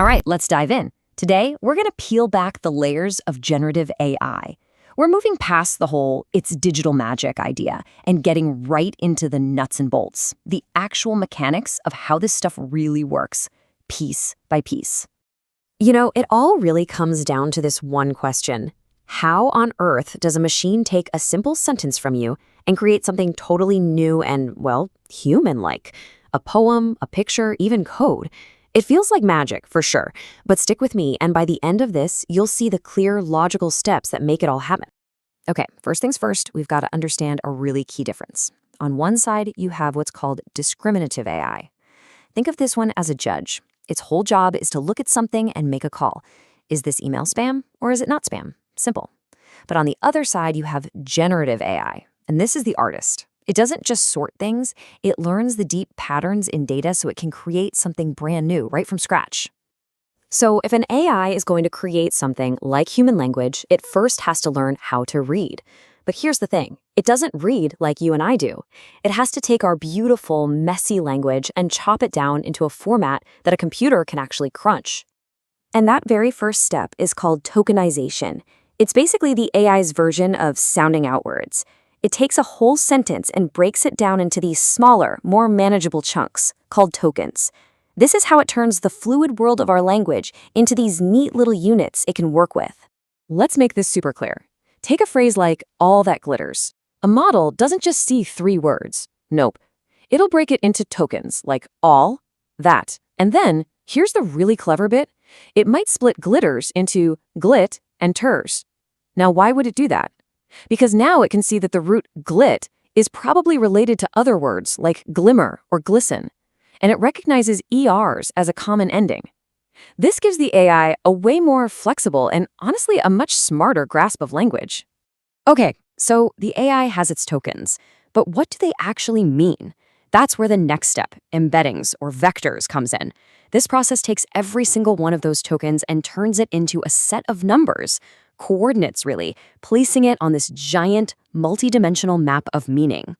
All right, let's dive in. Today, we're going to peel back the layers of generative AI. We're moving past the whole it's digital magic idea and getting right into the nuts and bolts, the actual mechanics of how this stuff really works, piece by piece. It all really comes down to this one question. How on earth does a machine take a simple sentence from you and create something totally new and, well, human-like? A poem, a picture, even code. It feels like magic, for sure, but stick with me, and by the end of this, you'll see the clear, logical steps that make it all happen. Okay, first things first, we've got to understand a really key difference. On one side, you have what's called discriminative AI. Think of this one as a judge. Its whole job is to look at something and make a call. Is this email spam or is it not spam? Simple. But on the other side, you have generative AI, and this is the artist. It doesn't just sort things, it learns the deep patterns in data so it can create something brand new right from scratch. So if an AI is going to create something like human language, it first has to learn how to read. But here's the thing, it doesn't read like you and I do. It has to take our beautiful, messy language and chop it down into a format that a computer can actually crunch. And that very first step is called tokenization. It's basically the AI's version of sounding out words. It takes a whole sentence and breaks it down into these smaller, more manageable chunks, called tokens. This is how it turns the fluid world of our language into these neat little units it can work with. Let's make this super clear. Take a phrase like, all that glitters. A model doesn't just see 3 words. Nope. It'll break it into tokens, like all, that. And then, here's the really clever bit. It might split glitters into glit and ters. Now, why would it do that? Because now it can see that the root glit is probably related to other words like glimmer or glisten, and it recognizes ERs as a common ending. This gives the AI a way more flexible and honestly a much smarter grasp of language. Okay, so the AI has its tokens, but what do they actually mean? That's where the next step, embeddings or vectors, comes in. This process takes every single one of those tokens and turns it into a set of numbers, coordinates really, placing it on this giant, multi-dimensional map of meaning.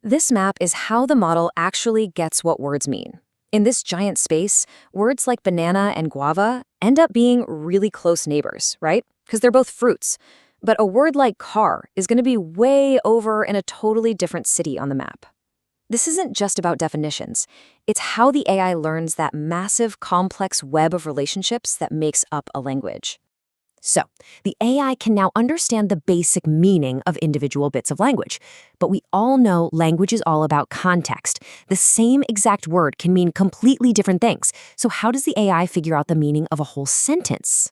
This map is how the model actually gets what words mean. In this giant space, words like banana and guava end up being really close neighbors, right? Because they're both fruits. But a word like car is going to be way over in a totally different city on the map. This isn't just about definitions. It's how the AI learns that massive, complex web of relationships that makes up a language. So, the AI can now understand the basic meaning of individual bits of language. But we all know language is all about context. The same exact word can mean completely different things. So how does the AI figure out the meaning of a whole sentence?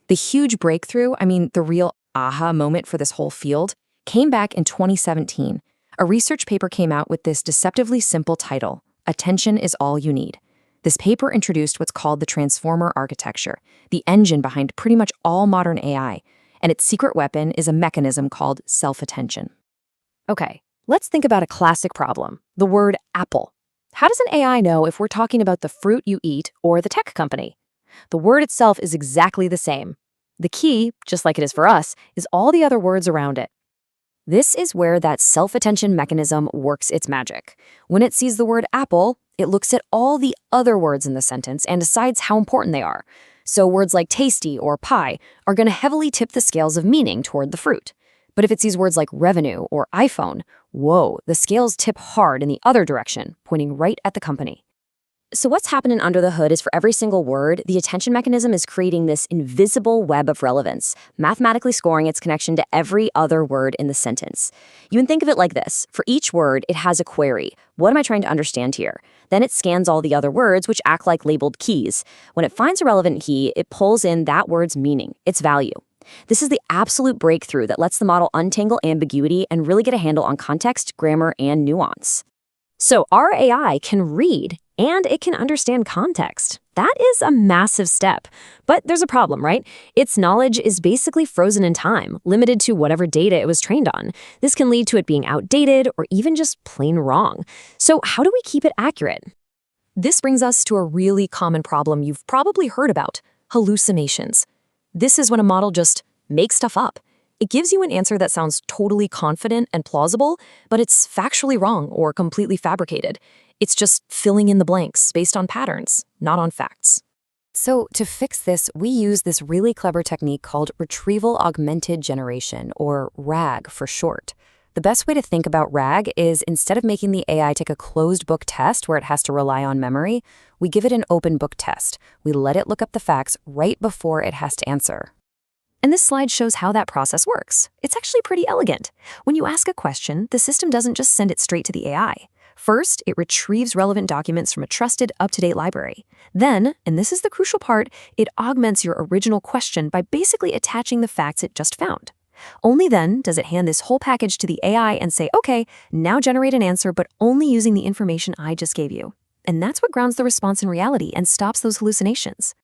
The huge breakthrough, the real aha moment for this whole field, came back in 2017. A research paper came out with this deceptively simple title, Attention is All You Need. This paper introduced what's called the transformer architecture, the engine behind pretty much all modern AI, and its secret weapon is a mechanism called self-attention. Okay, let's think about a classic problem, the word apple. How does an AI know if we're talking about the fruit you eat or the tech company? The word itself is exactly the same. The key, just like it is for us, is all the other words around it. This is where that self-attention mechanism works its magic. When it sees the word apple, it looks at all the other words in the sentence and decides how important they are. So words like tasty or pie are going to heavily tip the scales of meaning toward the fruit. But if it sees words like revenue or iPhone, whoa, the scales tip hard in the other direction, pointing right at the company. So what's happening under the hood is for every single word, the attention mechanism is creating this invisible web of relevance, mathematically scoring its connection to every other word in the sentence. You can think of it like this. For each word, it has a query. What am I trying to understand here? Then it scans all the other words, which act like labeled keys. When it finds a relevant key, it pulls in that word's meaning, its value. This is the absolute breakthrough that lets the model untangle ambiguity and really get a handle on context, grammar, and nuance. So our AI can read and it can understand context. That is a massive step. But there's a problem, right? Its knowledge is basically frozen in time, limited to whatever data it was trained on. This can lead to it being outdated or even just plain wrong. So how do we keep it accurate? This brings us to a really common problem you've probably heard about, hallucinations. This is when a model just makes stuff up. It gives you an answer that sounds totally confident and plausible, but it's factually wrong or completely fabricated. It's just filling in the blanks based on patterns, not on facts. So to fix this, we use this really clever technique called retrieval augmented generation, or RAG for short. The best way to think about RAG is instead of making the AI take a closed book test where it has to rely on memory, we give it an open book test. We let it look up the facts right before it has to answer. And this slide shows how that process works. It's actually pretty elegant. When you ask a question, the system doesn't just send it straight to the AI. First, it retrieves relevant documents from a trusted, up-to-date library. Then, and this is the crucial part, it augments your original question by basically attaching the facts it just found. Only then does it hand this whole package to the AI and say, okay, now generate an answer, but only using the information I just gave you. And that's what grounds the response in reality and stops those hallucinations.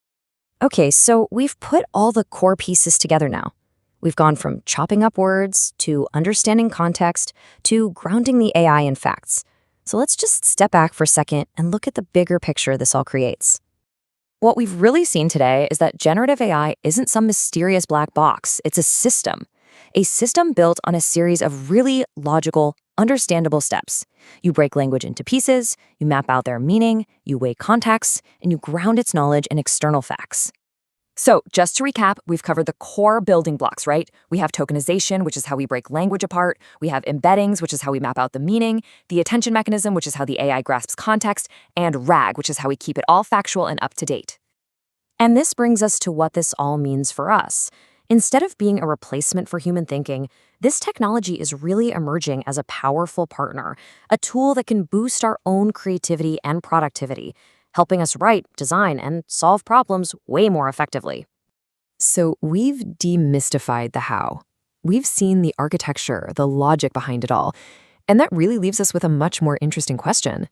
Okay, so we've put all the core pieces together now. We've gone from chopping up words, to understanding context, to grounding the AI in facts. So let's just step back for a second and look at the bigger picture this all creates. What we've really seen today is that generative AI isn't some mysterious black box, it's a system. A system built on a series of really logical, understandable steps. You break language into pieces, you map out their meaning, you weigh context, and you ground its knowledge in external facts. So, just to recap, we've covered the core building blocks, right? We have tokenization, which is how we break language apart. We have embeddings, which is how we map out the meaning. The attention mechanism, which is how the AI grasps context. And RAG, which is how we keep it all factual and up to date. And this brings us to what this all means for us. Instead of being a replacement for human thinking, this technology is really emerging as a powerful partner, a tool that can boost our own creativity and productivity, helping us write, design, and solve problems way more effectively. So we've demystified the how. We've seen the architecture, the logic behind it all, and that really leaves us with a much more interesting question.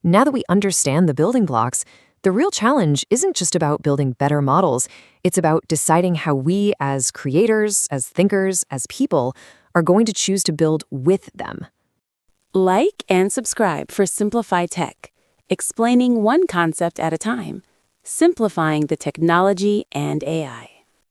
Now that we understand the building blocks, the real challenge isn't just about building better models, it's about deciding how we as creators, as thinkers, as people, are going to choose to build with them. Like and subscribe for SimplfyTech, explaining one concept at a time, simplifying the technology and AI.